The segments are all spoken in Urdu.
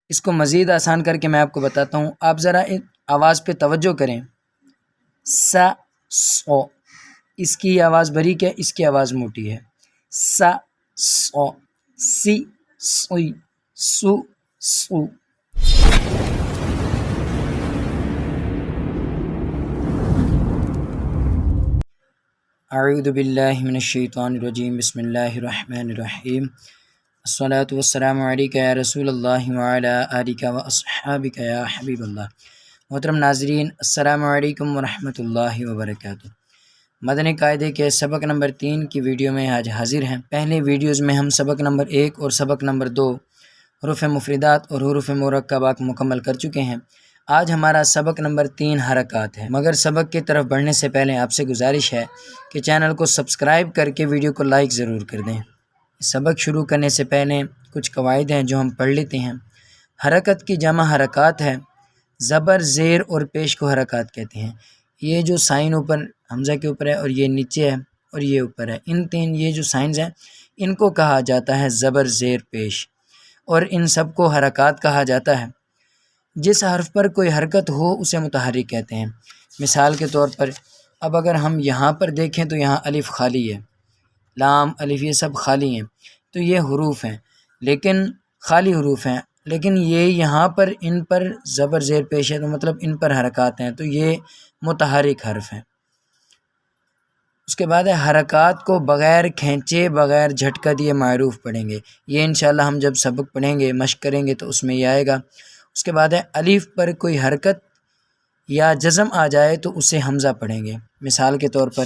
اس کو مزید آسان کر کے میں آپ کو بتاتا ہوں، آپ ذرا آواز پہ توجہ کریں۔ سا سو، اس کی آواز باریک ہے، اس کی آواز موٹی ہے۔ سا سو، سی سوئی، سو سو۔ اعوذ باللہ من الشیطان الرجیم، بسم اللہ الرحمن الرحیم۔ الصلاۃ والسلام علیک یا رسول اللہ وعلی آلک و اصحابک یا حبیب اللہ۔ محترم ناظرین، السلام علیکم ورحمۃ اللہ وبرکاتہ۔ مدنی قاعدے کے سبق نمبر 3 کی ویڈیو میں آج حاضر ہیں۔ پہلے ویڈیوز میں ہم سبق نمبر 1 اور سبق نمبر 2 حروف مفردات اور حروف مرکبات مکمل کر چکے ہیں۔ آج ہمارا سبق نمبر 3 حرکات ہے، مگر سبق کی طرف بڑھنے سے پہلے آپ سے گزارش ہے کہ چینل کو سبسکرائب کر کے ویڈیو کو لائک ضرور کر دیں۔ سبق شروع کرنے سے پہلے کچھ قواعد ہیں جو ہم پڑھ لیتے ہیں۔ حرکت کی جمع حرکات ہے، زبر، زیر اور پیش کو حرکات کہتے ہیں۔ یہ جو سائن اوپر حمزہ کے اوپر ہے اور یہ نیچے ہے اور یہ اوپر ہے، ان تین یہ جو سائنز ہیں ان کو کہا جاتا ہے زبر، زیر، پیش، اور ان سب کو حرکات کہا جاتا ہے۔ جس حرف پر کوئی حرکت ہو اسے متحرک کہتے ہیں۔ مثال کے طور پر اب اگر ہم یہاں پر دیکھیں تو یہاں الف خالی ہے، لام، الف، یہ سب خالی ہیں، تو یہ حروف ہیں، لیکن خالی حروف ہیں، لیکن یہ یہاں پر ان پر زبر، زیر، پیش ہے، تو مطلب ان پر حرکات ہیں، تو یہ متحرک حرف ہیں۔ اس کے بعد ہے حرکات کو بغیر کھینچے، بغیر جھٹکا دیے معروف پڑھیں گے۔ یہ انشاءاللہ ہم جب سبق پڑھیں گے، مشق کریں گے تو اس میں یہ آئے گا۔ اس کے بعد ہے الف پر کوئی حرکت یا جزم آ جائے تو اسے حمزہ پڑھیں گے۔ مثال کے طور پر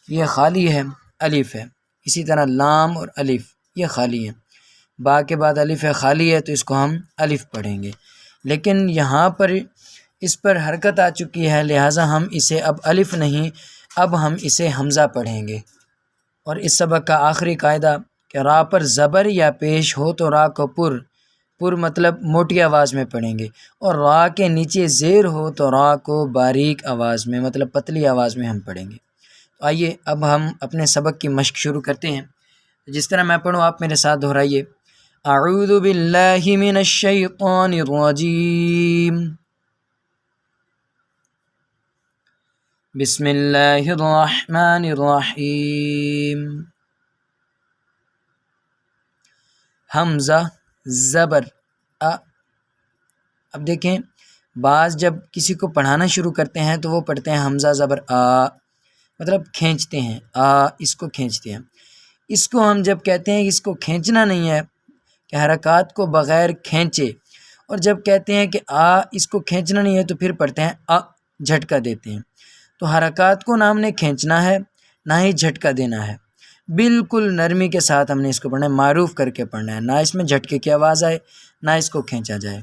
یہ خالی ہے، الف ہے، اسی طرح لام اور الف یہ خالی ہیں، با کے بعد الف ہے، خالی ہے، تو اس کو ہم الف پڑھیں گے، لیکن یہاں پر اس پر حرکت آ چکی ہے، لہٰذا ہم اسے اب الف نہیں، اب ہم اسے حمزہ پڑھیں گے۔ اور اس سبق کا آخری قاعدہ کہ را پر زبر یا پیش ہو تو را کو پر مطلب موٹی آواز میں پڑھیں گے، اور را کے نیچے زیر ہو تو را کو باریک آواز میں مطلب پتلی آواز میں ہم پڑھیں گے۔ تو آئیے اب ہم اپنے سبق کی مشق شروع کرتے ہیں۔ جس طرح میں پڑھوں آپ میرے ساتھ دہرائیے۔ اعوذ باللہ من الشیطان الرجیم، بسم اللہ الرحمن الرحیم۔ حمزہ، زبر، اب دیکھیں بعض جب کسی کو پڑھانا شروع کرتے ہیں تو وہ پڑھتے ہیں حمزہ زبر مطلب کھینچتے ہیں، اس کو کھینچتے ہیں۔ اس کو ہم جب کہتے ہیں اس کو کھینچنا نہیں ہے کہ حرکات کو بغیر کھینچے، اور جب کہتے ہیں کہ اس کو کھینچنا نہیں ہے تو پھر پڑھتے ہیں جھٹکا دیتے ہیں۔ تو حرکات کو نہ ہم نے کھینچنا ہے نہ ہی جھٹکا دینا ہے، بالکل نرمی کے ساتھ ہم نے اس کو پڑھنا ہے، معروف کر کے پڑھنا ہے، نہ اس میں جھٹکے کی آواز آئے نہ اس کو کھینچا جائے۔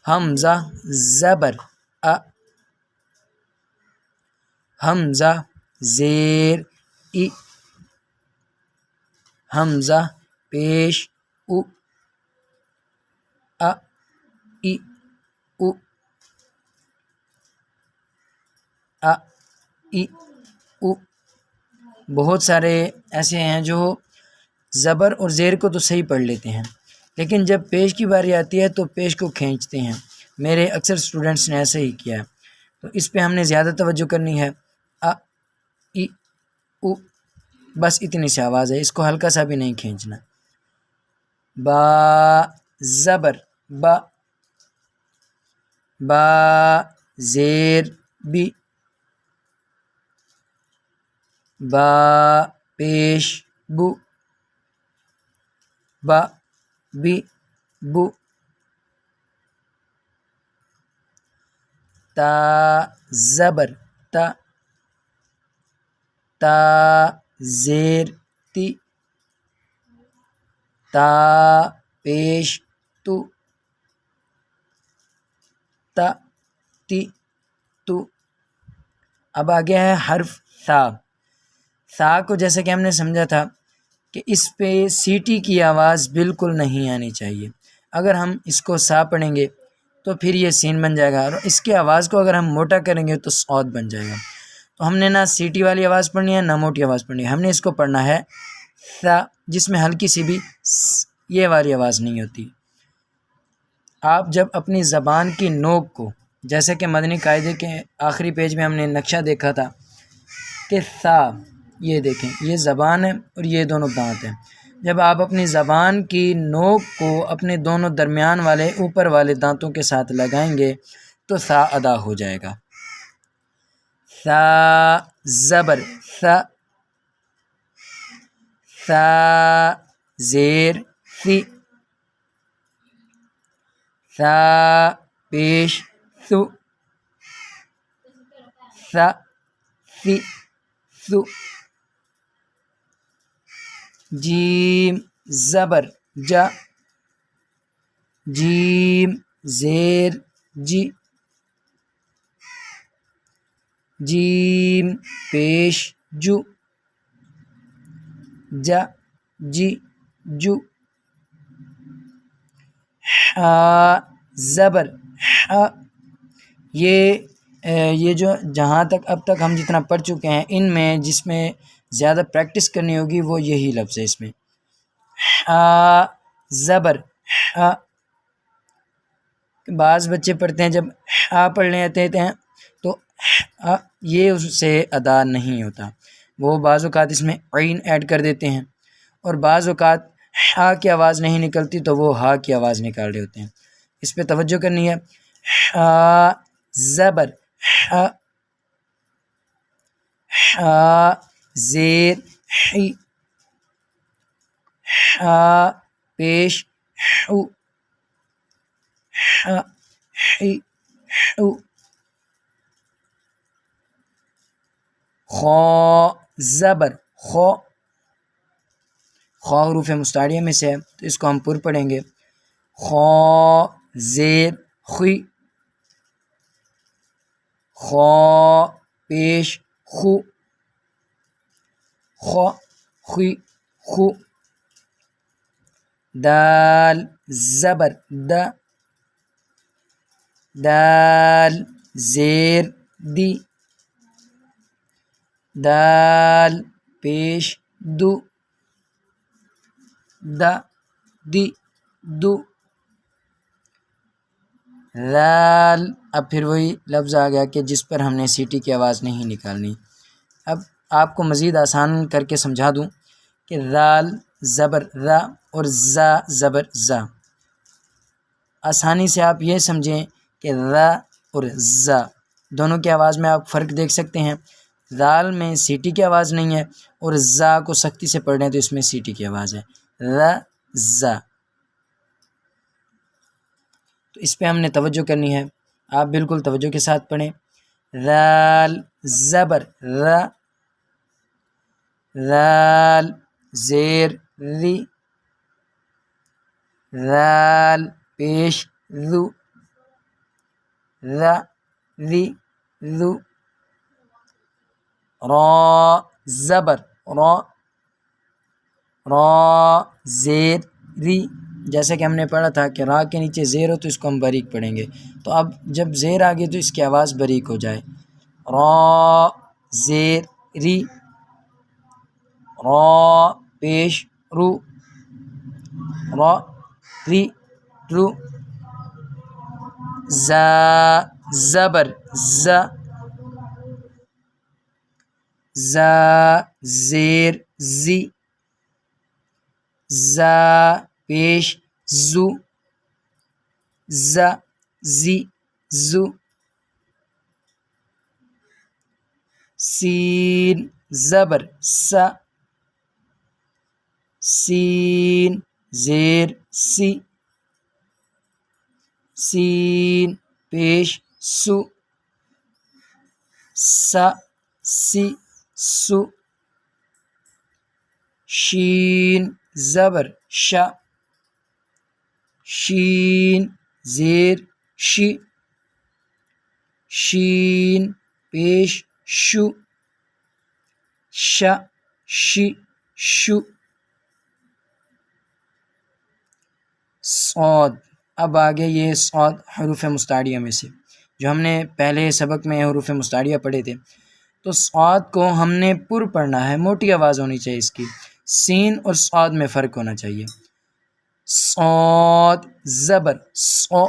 حمزہ زبر حمزہ زیر حمزہ پیش بہت سارے ایسے ہیں جو زبر اور زیر کو تو صحیح پڑھ لیتے ہیں، لیکن جب پیش کی باری آتی ہے تو پیش کو کھینچتے ہیں۔ میرے اکثر اسٹوڈنٹس نے ایسے ہی کیا ہے، تو اس پہ ہم نے زیادہ توجہ کرنی ہے۔ بس اتنی سی آواز ہے، اس کو ہلکا سا بھی نہیں کھینچنا۔ با زبر با زیر با پیش با تا زبر تا زیر تا پیش تو۔ اب آگے ہے حرف ثا کو جیسے کہ ہم نے سمجھا تھا کہ اس پہ سیٹی کی آواز بالکل نہیں آنی چاہیے۔ اگر ہم اس کو سا پڑھیں گے تو پھر یہ سین بن جائے گا، اور اس کی آواز کو اگر ہم موٹا کریں گے تو صاد بن جائے گا۔ تو ہم نے نہ سیٹی والی آواز پڑھنی ہے نہ موٹی آواز پڑھنی ہے، ہم نے اس کو پڑھنا ہے ثا، جس میں ہلکی سی بھی یہ والی آواز نہیں ہوتی۔ آپ جب اپنی زبان کی نوک کو، جیسے کہ مدنی قاعدے کے آخری پیج میں ہم نے نقشہ دیکھا تھا کہ سا، یہ دیکھیں یہ زبان ہے اور یہ دونوں دانت ہیں، جب آپ اپنی زبان کی نوک کو اپنے دونوں درمیان والے اوپر والے دانتوں کے ساتھ لگائیں گے تو سا ادا ہو جائے گا۔ سا زبر سا، سا زیر سی، سا پیش سو، سا سی سو، جیم زبر جا، جیم زیر جی، جیم پیش جو، جا جی جو، حا زبر حا، یہ جو جہاں تک اب تک ہم جتنا پڑھ چکے ہیں ان میں جس میں زیادہ پریکٹس کرنی ہوگی وہ یہی لفظ ہے اس میں۔ حا زبر حا، بعض بچے پڑھتے ہیں جب حا پڑھ لیتے ہیں تو یہ اس سے ادا نہیں ہوتا، وہ بعض اوقات اس میں عین ایڈ کر دیتے ہیں، اور بعض اوقات حا کی آواز نہیں نکلتی تو وہ ہا کی آواز نکال رہے ہوتے ہیں، اس پہ توجہ کرنی ہے۔ حا زبر حا، حا زیر حی، حا پیش حو، حا حی حو، خا زبر خو، خا حروف مستعاریہ میں سے ہے تو اس کو ہم پر پڑھیں گے۔ خا زیر خی، خا پیش خو، خا خی خو، دال زبر دا، دال زیر دی، دال پیش دو، دا دی دو، ذال، اب پھر وہی لفظ آ گیا کہ جس پر ہم نے سیٹی کی آواز نہیں نکالنی۔ اب آپ کو مزید آسان کر کے سمجھا دوں کہ ذال زبر ذا اور زا زبر زا، آسانی سے آپ یہ سمجھیں کہ ذا اور زا دونوں کی آواز میں آپ فرق دیکھ سکتے ہیں، ذال میں سیٹی کی آواز نہیں ہے اور زا کو سختی سے پڑھ رہے ہیں تو اس میں سیٹی کی آواز ہے، ذا زا، تو اس پہ ہم نے توجہ کرنی ہے، آپ بالکل توجہ کے ساتھ پڑھیں۔ ذال زبر ذا، ذال زیر ذی، ذال پیش ذو، ذا ذی ذو، را زبر را، را زیر ری، جیسے کہ ہم نے پڑھا تھا کہ را کے نیچے زیر ہو تو اس کو ہم باریک پڑھیں گے، تو اب جب زیر آ گئی تو اس کی آواز باریک ہو جائے۔ را زیر ری، را پیش رو، را ری رو، زا زبر زا، زا زیر زی، زا پیش زو، زا زی زو، سین زبر سا، سین زیر سی، سین پیش سو، سا سی سو، شین زبر شا، شین زیر شی، شین پیش شو، شا شی شو، صاد، اب آگے یہ صاد حروف مستعاریہ میں سے جو ہم نے پہلے سبق میں حروف مستعاریہ پڑھے تھے، تو صاد کو ہم نے پر پڑھنا ہے، موٹی آواز ہونی چاہیے اس کی، سین اور صاد میں فرق ہونا چاہیے۔ صاد زبر صو،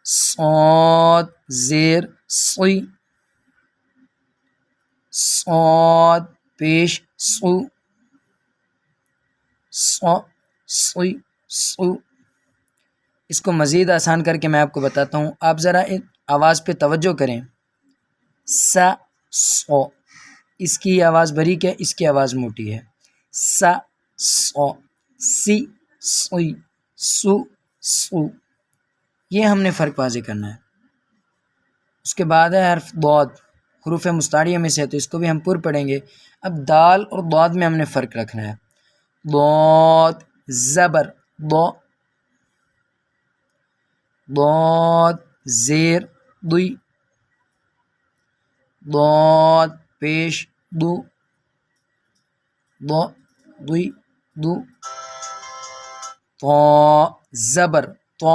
صاد زیر صی، صاد پیش صو، صو صی صو۔ اس کو مزید آسان کر کے میں آپ کو بتاتا ہوں، آپ ذرا آواز پہ توجہ کریں۔ سا سو، اس کی آواز باریک ہے، اس کی آواز موٹی ہے۔ سا سو، سی سوئی، سو سو، یہ ہم نے فرق واضح کرنا ہے۔ اس کے بعد ہے حرف ضاد، حروف مستعاریہ میں سے ہے تو اس کو بھی ہم پر پڑھیں گے۔ اب دال اور ضاد میں ہم نے فرق رکھنا ہے۔ ضاد زبر ضو، ضاد زیر ضی، ضاد پیش ضو، ضو ضی ضو، طا زبر طا،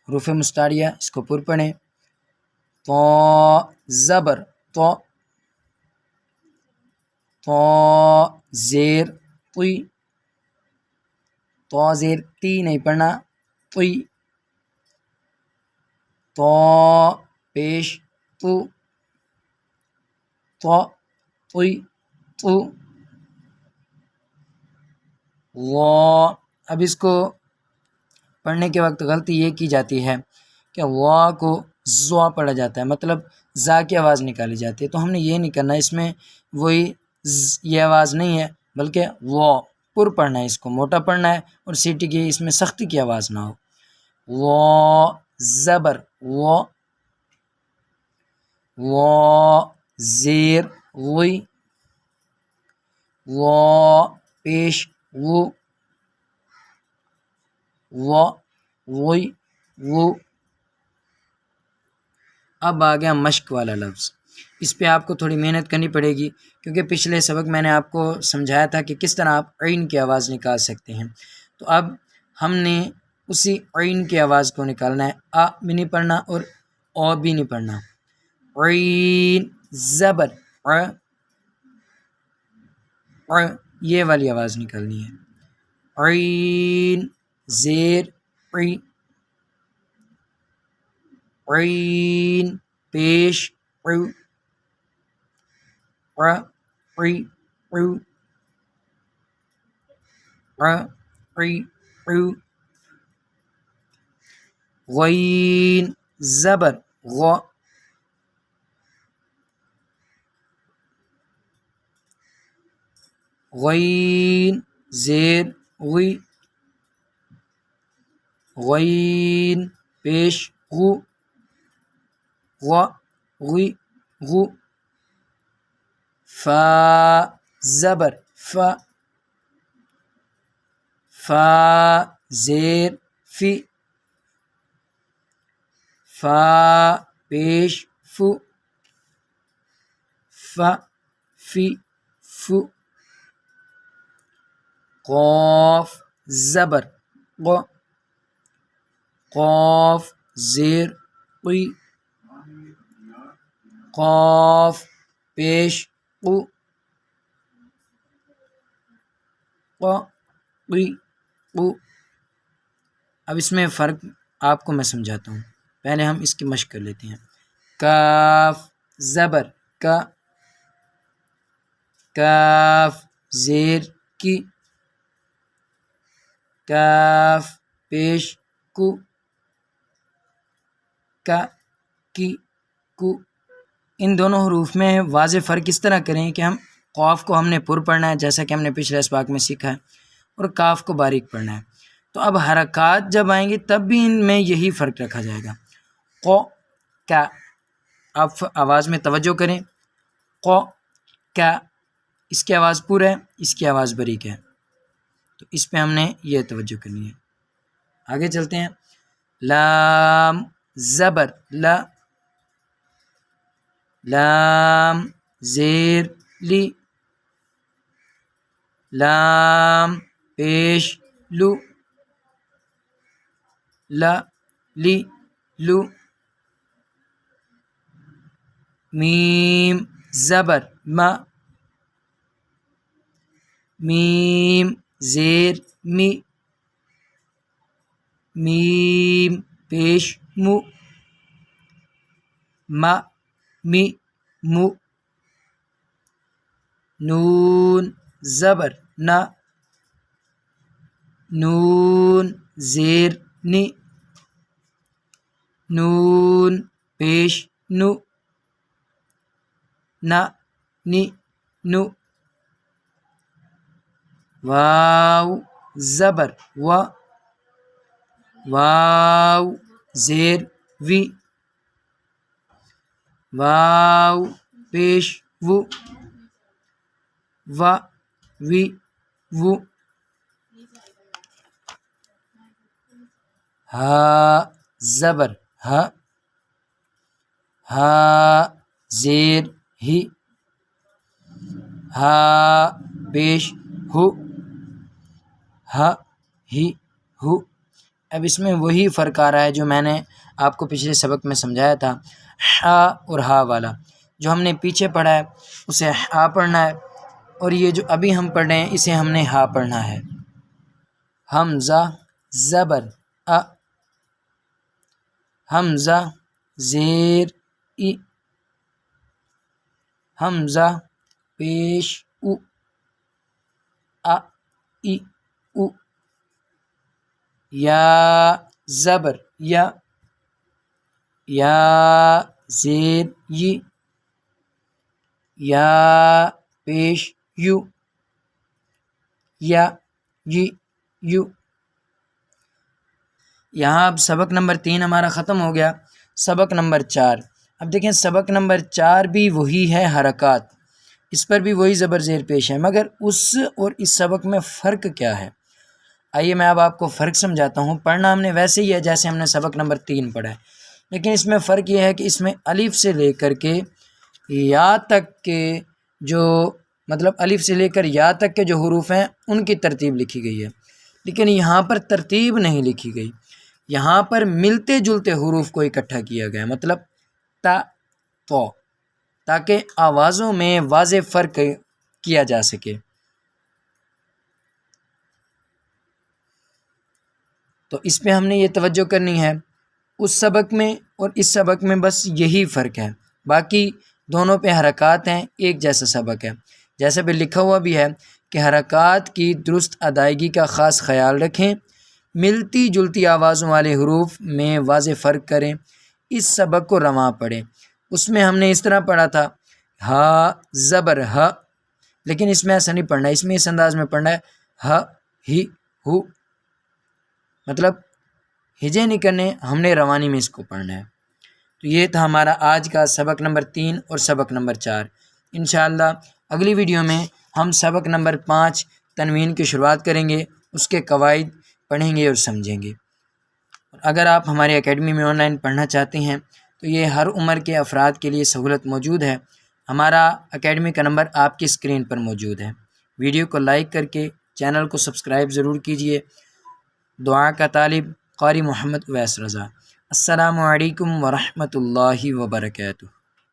حروف مستعاریہ اس کو پر پڑھیں۔ طا زبر طا، طا زیر طی، طا زیر تی نہیں پڑھنا، طی، طا پیش تو، طا طی تو، وا۔ اب اس کو پڑھنے کے وقت غلطی یہ کی جاتی ہے کہ وا کو زوا پڑھا جاتا ہے، مطلب زا کی آواز نکالی جاتی ہے، تو ہم نے یہ نہیں کرنا، اس میں وہی یہ آواز نہیں ہے بلکہ وا پر پڑھنا ہے، اس کو موٹا پڑھنا ہے اور سیٹی کی اس میں سختی کی آواز نہ ہو۔ وا زبر وا، وا زیر وی، وا پیش وو، وا وی وو۔ اب آ گیا مشق والا لفظ، اس پہ آپ کو تھوڑی محنت کرنی پڑے گی کیونکہ پچھلے سبق میں نے آپ کو سمجھایا تھا کہ کس طرح آپ عین کی آواز نکال سکتے ہیں، تو اب ہم نے اسی عین کی آواز کو نکالنا ہے۔ آ بھی نہیں پڑھنا اور او بھی نہیں پڑھنا۔ عین زبر ع، ع یہ والی آواز نکالنی ہے۔ عین زیر عی، عین پیش عو، ع عی عو، ع عی عو۔ غین زبر غ، غین زیر غی، غین پیش غو، غ غی غو۔ فا زبر فا، فا زیر فی، فا پیش فو، فا فی فو۔ قاف زبر ق، قاف زیر قی، قاف پیش قو، ق قی قو۔ اب اس میں فرق آپ کو میں سمجھاتا ہوں، پہلے ہم اس کی مشق کر لیتے ہیں۔ کاف زبر کا، کاف زیر کی، کاف پیش کو، کا کی کو۔ ان دونوں حروف میں واضح فرق اس طرح کریں کہ ہم قاف کو ہم نے پر پڑھنا ہے جیسا کہ ہم نے پچھلے اسباق میں سیکھا ہے، اور کاف کو باریک پڑھنا ہے۔ تو اب حرکات جب آئیں گی تب بھی ان میں یہی فرق رکھا جائے گا۔ قو کا، آپ آواز میں توجہ کریں، قو کا، اس کی آواز پر ہے، اس کی آواز باریک ہے، تو اس پہ ہم نے یہ توجہ کرنی ہے۔ آگے چلتے ہیں۔ لام زبر لا، لام زیر لی، لام پیش لو، لا لی لو۔ میم زبر ما، میم زیر می میم پیش مو ما می مو نون زبر نا نون زیر نی نون پیش نو نا نی نو واو زبر و واو زیر وی واو پیش و و وی و ہا زبر ہا ہا زیر ہی ہا پیش ہو ہا ہی ہو اب اس میں وہی فرق آ رہا ہے جو میں نے آپ کو پچھلے سبق میں سمجھایا تھا، ہا اور ہا والا جو ہم نے پیچھے پڑھا ہے اسے ہا پڑھنا ہے، اور یہ جو ابھی ہم پڑھ رہے ہیں اسے ہم نے ہا پڑھنا ہے۔ حمزہ زبر ا حمزہ زیر ای حمزہ پیش او ا ای او یا زبر یا یا زیر ی یا پیش یو یا ی یو یہاں اب سبق نمبر 3 ہمارا ختم ہو گیا۔ سبق نمبر 4، اب دیکھیں سبق نمبر 4 بھی وہی ہے حرکات، اس پر بھی وہی زبر زیر پیش ہے، مگر اس اور اس سبق میں فرق کیا ہے؟ آئیے میں اب آپ کو فرق سمجھاتا ہوں۔ پڑھنا ہم نے ویسے ہی ہے جیسے ہم نے سبق نمبر 3 پڑھا ہے، لیکن اس میں فرق یہ ہے کہ اس میں الف سے لے کر کے یا تک کے جو الف سے لے کر یا تک کے جو حروف ہیں ان کی ترتیب لکھی گئی ہے، لیکن یہاں پر ترتیب نہیں لکھی گئی، یہاں پر ملتے جلتے حروف کو اکٹھا کیا گیا، تا تو، تاکہ آوازوں میں واضح فرق کیا جا سکے۔ تو اس پہ ہم نے یہ توجہ کرنی ہے، اس سبق میں اور اس سبق میں بس یہی فرق ہے، باقی دونوں پہ حرکات ہیں، ایک جیسا سبق ہے۔ جیسے پہ لکھا ہوا بھی ہے کہ حرکات کی درست ادائیگی کا خاص خیال رکھیں، ملتی جلتی آوازوں والے حروف میں واضح فرق کریں، اس سبق کو رواں پڑھیں۔ اس میں ہم نے اس طرح پڑھا تھا ہا زبر ہا، لیکن اس میں ایسا نہیں پڑھنا ہے، اس میں اس انداز میں پڑھنا ہے ہا ہی ہو، ہجے نہیں کرنے، ہم نے روانی میں اس کو پڑھنا ہے۔ تو یہ تھا ہمارا آج کا سبق نمبر 3 اور سبق نمبر 4۔ انشاءاللہ اگلی ویڈیو میں ہم سبق نمبر 5 تنوین کی شروعات کریں گے، اس کے قواعد پڑھیں گے اور سمجھیں گے۔ اگر آپ ہماری اکیڈمی میں آن لائن پڑھنا چاہتے ہیں تو یہ ہر عمر کے افراد کے لیے سہولت موجود ہے۔ ہمارا اکیڈمی کا نمبر آپ کی اسکرین پر موجود ہے۔ ویڈیو کو لائک کر کے چینل کو سبسکرائب ضرور کیجیے۔ دعا کا طالب قاری محمد اویس رضا۔ السلام علیکم ورحمۃ اللہ وبرکاتہ۔